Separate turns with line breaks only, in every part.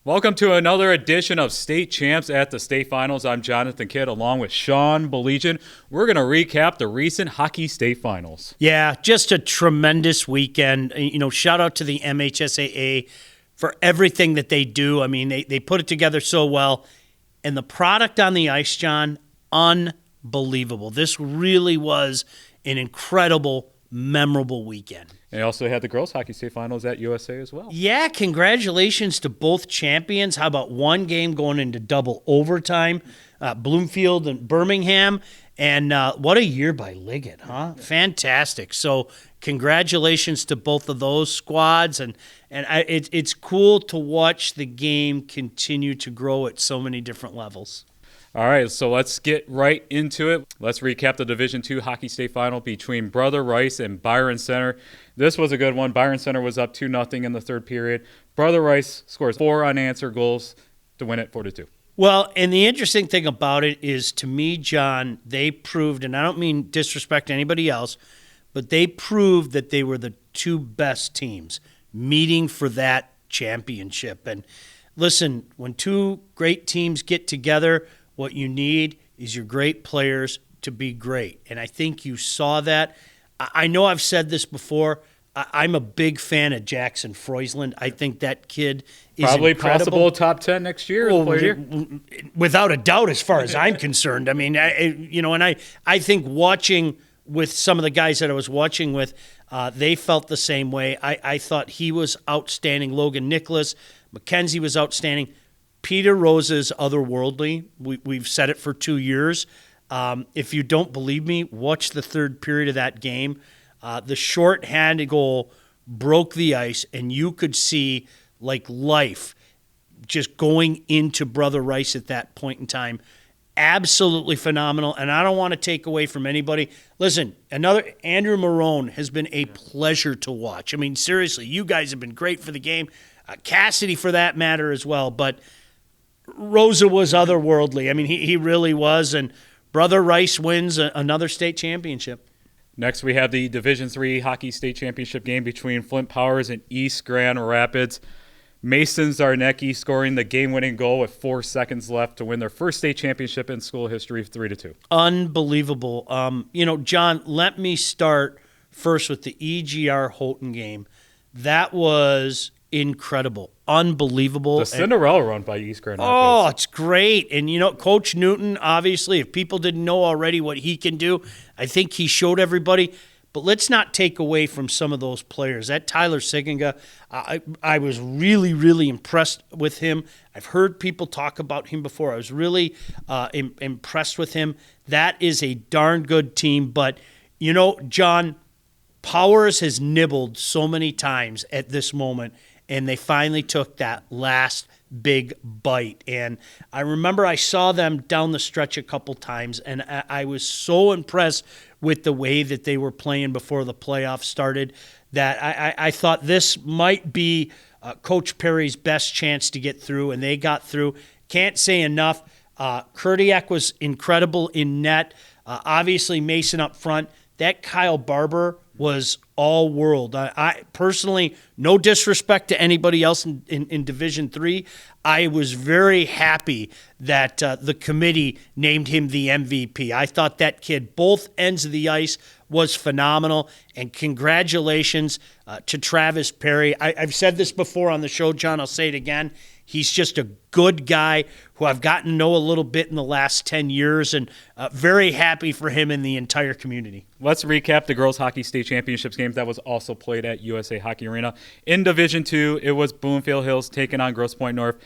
Welcome to another edition of State Champs at the State Finals. I'm Jonathon Kidd along with Sean Baligian. We're going to recap the recent Hockey State Finals.
Yeah, just a tremendous weekend. Shout out to the MHSAA for everything that they do. I mean, they put it together so well. And the product on the ice, John, unbelievable. This really was an incredible, memorable weekend.
And they also had the girls hockey state finals at USA as well.
Yeah, congratulations to both champions. How about one game going into double overtime? Bloomfield and Birmingham. And what a year by Liggett, huh? Fantastic. So congratulations to both of those squads. And it's cool to watch the game continue to grow at so many different levels.
All right, so let's get right into it. Let's recap the Division II Hockey State Final between Brother Rice and Byron Center. This was a good one. Byron Center was up 2-0 in the third period. Brother Rice scores 4 unanswered goals to win it 4-2.
Well, and the interesting thing about it is, to me, John, they proved, and I don't mean disrespect to anybody else, but they proved that they were the two best teams meeting for that championship. And listen, when two great teams get together, what you need is your great players to be great. And I think you saw that. I know I've said this before. I'm a big fan of Jackson Freusland. I think that kid is
probably
incredible.
Possible top 10 next year.
Without a doubt, as far as I'm concerned. I mean, I think watching with some of the guys that I was watching with, they felt the same way. I thought he was outstanding. Logan Nicholas, McKenzie was outstanding. Peter Rose is otherworldly. We've said it for 2 years. If you don't believe me, watch the third period of that game. The short-handed goal broke the ice, and you could see like life just going into Brother Rice at that point in time. Absolutely phenomenal, and I don't want to take away from anybody. Listen, Andrew Marone has been a pleasure to watch. I mean, seriously, you guys have been great for the game. Cassidy, for that matter, as well, but Rosa was otherworldly. I mean, he really was, and Brother Rice wins another state championship.
Next, we have the Division III Hockey State Championship game between Flint Powers and East Grand Rapids. Mason Zarnecki scoring the game-winning goal with 4 seconds left to win their first state championship in school history, 3-2.
Unbelievable. John, let me start first with the EGR Houghton game. That was incredible, unbelievable.
The Cinderella run by East Grand Rapids.
Oh, it's great. And, Coach Newton, obviously, if people didn't know already what he can do, I think he showed everybody. But let's not take away from some of those players. That Tyler Siginga, I was really, really impressed with him. I've heard people talk about him before. I was really impressed with him. That is a darn good team. But, John, Powers has nibbled so many times at this moment, and they finally took that last big bite. And I remember I saw them down the stretch a couple times, and I was so impressed with the way that they were playing before the playoffs started that I thought this might be Coach Perry's best chance to get through, and they got through. Can't say enough. Kurdiak was incredible in net. Obviously, Mason up front. That Kyle Barber was all world. I personally, no disrespect to anybody else in Division III, I was very happy that the committee named him the MVP. I thought that kid, both ends of the ice, was phenomenal. And congratulations to Travis Perry. I've said this before on the show, John. I'll say it again. He's just a good guy who I've gotten to know a little bit in the last 10 years, and very happy for him and the entire community.
Let's recap the Girls Hockey State Championships game that was also played at USA Hockey Arena. In Division II, it was Bloomfield Hills taking on Grosse Pointe North.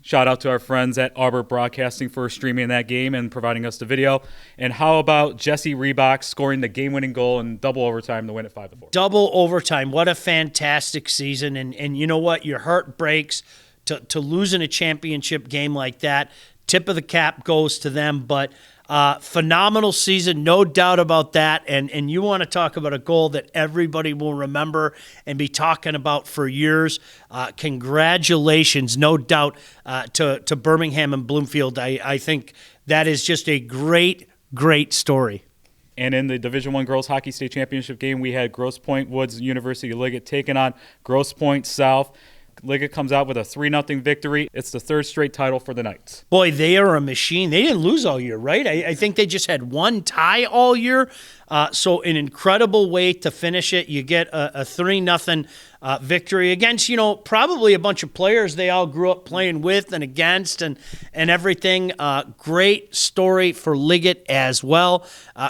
Shout out to our friends at Arbor Broadcasting for streaming that game and providing us the video. And how about Jesse Reebok scoring the game-winning goal in double overtime to win it 5-4?
Double overtime. What a fantastic season. And you know what? Your heart breaks to lose in a championship game like that. Tip of the cap goes to them. But phenomenal season, no doubt about that. And you want to talk about a goal that everybody will remember and be talking about for years. Congratulations, no doubt, to Birmingham and Bloomfield. I think that is just a great, great story.
And in the Division I Girls Hockey State Championship game, we had Grosse Pointe Woods University Liggett taking on Grosse Pointe South. Liggett comes out with a 3-0 victory. It's the third straight title for the Knights.
Boy, they are a machine. They didn't lose all year, right? I think they just had one tie all year. So an incredible way to finish it. You get a 3-0 victory against, probably a bunch of players they all grew up playing with and against and everything. Great story for Liggett as well.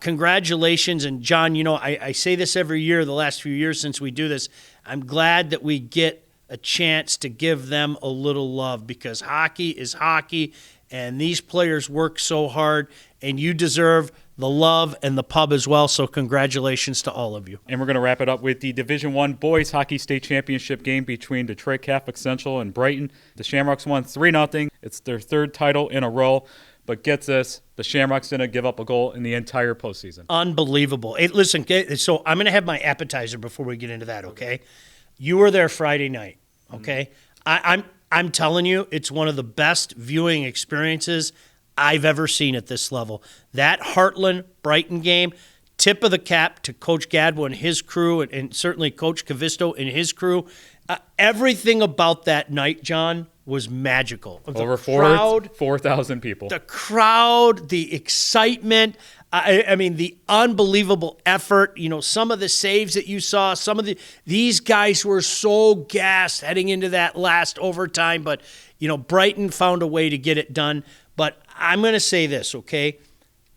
Congratulations. And John, I say this every year, the last few years since we do this, I'm glad that we get a chance to give them a little love because hockey is hockey and these players work so hard and you deserve the love and the pub as well. So congratulations to all of you.
And we're going to wrap it up with the Division I Boys Hockey State Championship game between Detroit Catholic Central and Brighton. The Shamrocks won 3-0. It's their third title in a row. But get this, the Shamrocks didn't give up a goal in the entire postseason.
Unbelievable. Hey, listen, so I'm going to have my appetizer before we get into that, okay? You were there Friday night, okay? I'm telling you, it's one of the best viewing experiences I've ever seen at this level. That Heartland-Brighton game, tip of the cap to Coach Gadbo and his crew, and certainly Coach Cavisto and his crew. Everything about that night, John, was magical.
Over 4,000 people.
The crowd, the excitement, I mean, the unbelievable effort, some of the saves that you saw, these guys were so gassed heading into that last overtime, but, Brighton found a way to get it done. But I'm going to say this, okay?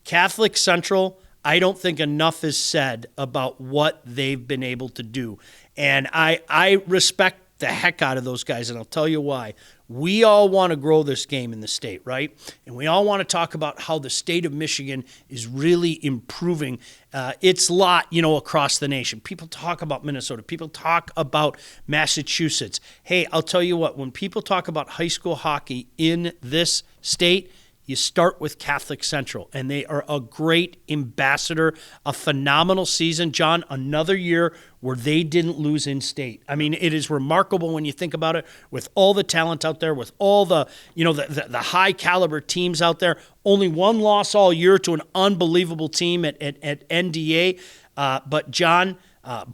Catholic Central, I don't think enough is said about what they've been able to do. And I respect the heck out of those guys, and I'll tell you why. We all want to grow this game in the state, right? And we all want to talk about how the state of Michigan is really improving its lot, across the nation. People talk about Minnesota. People talk about Massachusetts. Hey, I'll tell you what, when people talk about high school hockey in this state, you start with Catholic Central, and they are a great ambassador, a phenomenal season. John, another year where they didn't lose in state. I mean, it is remarkable when you think about it, with all the talent out there, with all the, the high caliber teams out there. Only one loss all year to an unbelievable team at NDA. But John,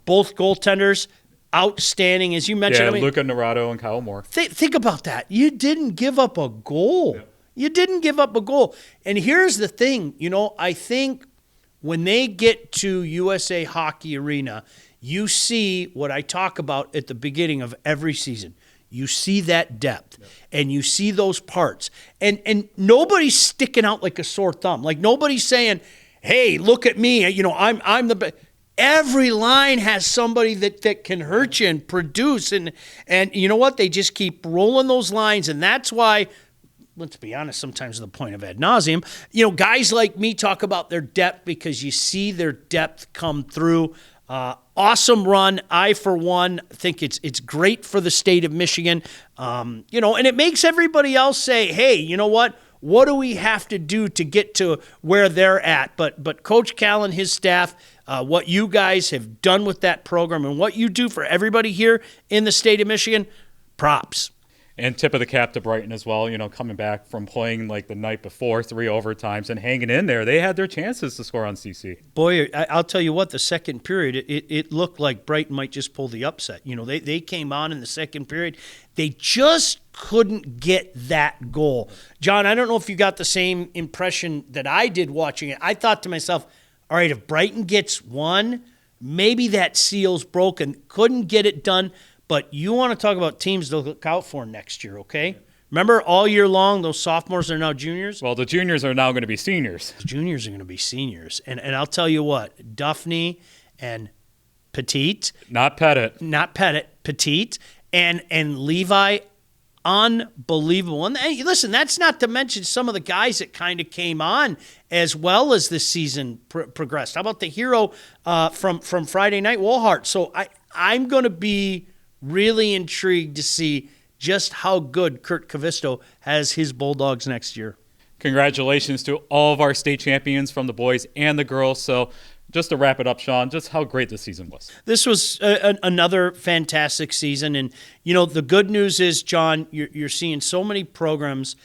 both goaltenders, outstanding, as you mentioned.
Yeah, Luca Naranjo and Kyle Moore.
Think about that. You didn't give up a goal. Yeah. You didn't give up a goal. And here's the thing, I think when they get to USA Hockey Arena, you see what I talk about at the beginning of every season. You see that depth, and you see those parts. And nobody's sticking out like a sore thumb. Like nobody's saying, hey, look at me, I'm the best. Every line has somebody that can hurt you and produce. And you know what? They just keep rolling those lines, and that's why, let's be honest, sometimes to the point of ad nauseum, guys like me talk about their depth because you see their depth come through. Awesome run. I, for one, think it's great for the state of Michigan. And it makes everybody else say, hey, you know what? What do we have to do to get to where they're at? But Coach Cal and his staff, what you guys have done with that program and what you do for everybody here in the state of Michigan, props.
And tip of the cap to Brighton as well, coming back from playing like the night before, 3 overtimes, and hanging in there. They had their chances to score on CC.
Boy, I'll tell you what, the second period, it looked like Brighton might just pull the upset. They came on in the second period. They just couldn't get that goal. John, I don't know if you got the same impression that I did watching it. I thought to myself, all right, if Brighton gets one, maybe that seal's broken. Couldn't get it done. But you want to talk about teams to look out for next year, okay? Remember, all year long, those sophomores are now juniors?
Well, the juniors are now going to be seniors.
The juniors are going to be seniors. And I'll tell you what, Duffney and Petit.
Not Pettit.
Petit. And Levi, unbelievable. And hey, listen, that's not to mention some of the guys that kind of came on as well as the season progressed. How about the hero from Friday night, Wohlhart? So I'm going to be really intrigued to see just how good Kurt Cavisto has his Bulldogs next year.
Congratulations to all of our state champions from the boys and the girls. So just to wrap it up, Sean, just how great this season was.
This was another fantastic season. And, the good news is, John, you're seeing so many programs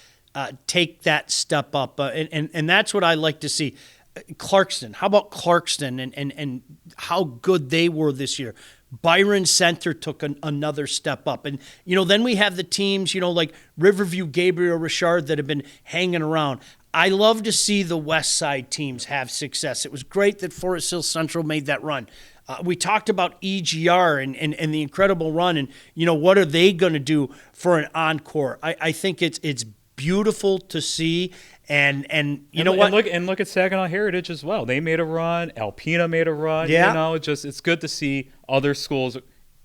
take that step up. And that's what I like to see. Clarkston, how about Clarkston and how good they were this year? Byron Center took another step up. And, then we have the teams, like Riverview, Gabriel, Richard that have been hanging around. I love to see the West Side teams have success. It was great that Forest Hill Central made that run. We talked about EGR and the incredible run and, what are they going to do for an encore? I think it's beautiful to see. And you know what?
Look at Saginaw Heritage as well. They made a run. Alpena made a run.
Yeah.
It's good to see other schools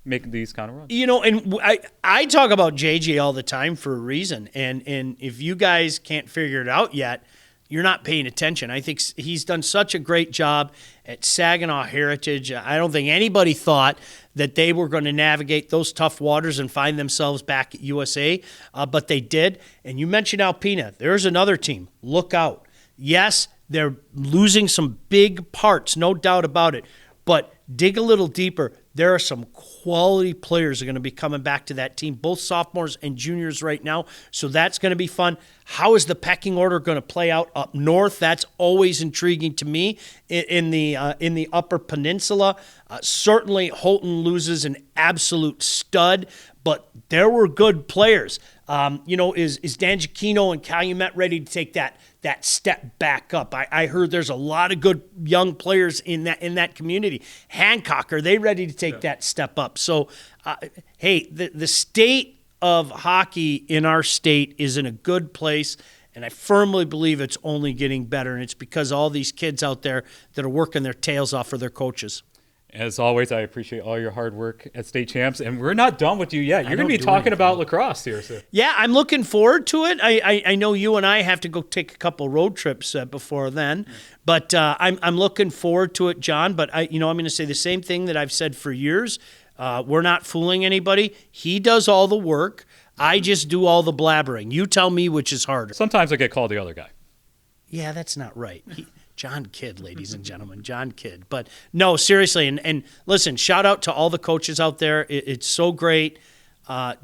make these kind of runs.
And I talk about JJ all the time for a reason. And if you guys can't figure it out yet, you're not paying attention. I think he's done such a great job at Saginaw Heritage. I don't think anybody thought that they were going to navigate those tough waters and find themselves back at USA, but they did. And you mentioned Alpena. There's another team. Look out. Yes, they're losing some big parts, no doubt about it, but dig a little deeper. There are some quality players that are going to be coming back to that team, both sophomores and juniors right now. So that's going to be fun. How is the pecking order going to play out up north? That's always intriguing to me in the Upper Peninsula. Certainly, Holton loses an absolute stud, but there were good players. Is Dan Giacchino and Calumet ready to take that step back up? I heard there's a lot of good young players in that community. Hancock, are they ready to take that step up? So, hey, the state of hockey in our state is in a good place, and I firmly believe it's only getting better, and it's because all these kids out there that are working their tails off for their coaches.
As always, I appreciate all your hard work at State Champs, and we're not done with you yet. You're going to be talking about lacrosse here soon.
Yeah, I'm looking forward to it. I know you and I have to go take a couple road trips before then, but I'm looking forward to it, John. But I'm going to say the same thing that I've said for years. We're not fooling anybody. He does all the work. I just do all the blabbering. You tell me which is harder.
Sometimes I get called the other guy.
Yeah, that's not right. John Kidd, ladies and gentlemen, John Kidd. But no, seriously, and listen, shout out to all the coaches out there. It's so great.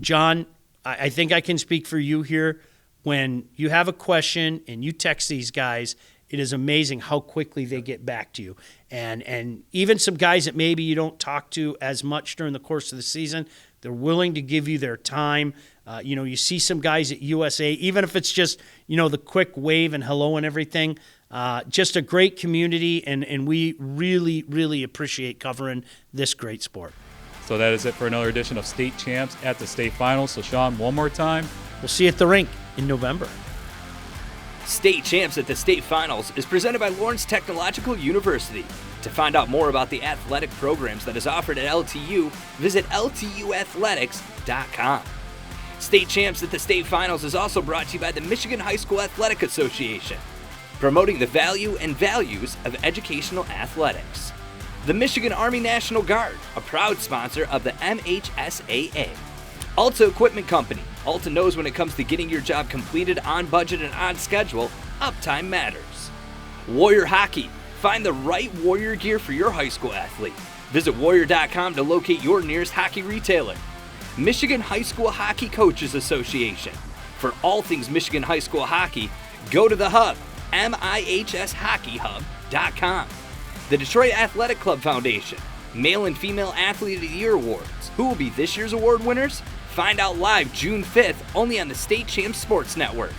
John, I think I can speak for you here. When you have a question and you text these guys, it is amazing how quickly they get back to you. And even some guys that maybe you don't talk to as much during the course of the season, they're willing to give you their time. You see some guys at USA, even if it's just, the quick wave and hello and everything. Just a great community, and we really, really appreciate covering this great sport.
So that is it for another edition of State Champs at the State Finals. So, Sean, one more time.
We'll see you at the rink in November.
State Champs at the State Finals is presented by Lawrence Technological University. To find out more about the athletic programs that is offered at LTU, visit ltuathletics.com. State Champs at the State Finals is also brought to you by the Michigan High School Athletic Association, promoting the value and values of educational athletics. The Michigan Army National Guard, a proud sponsor of the MHSAA. Alta Equipment Company. Alta knows when it comes to getting your job completed on budget and on schedule, uptime matters. Warrior Hockey. Find the right Warrior gear for your high school athlete. Visit warrior.com to locate your nearest hockey retailer. Michigan High School Hockey Coaches Association. For all things Michigan High School hockey, go to the Hub, mihshockeyhub.com. The Detroit Athletic Club Foundation. Male and Female Athlete of the Year Awards. Who will be this year's award winners? Find out live June 5th only on the State Champs Sports Network.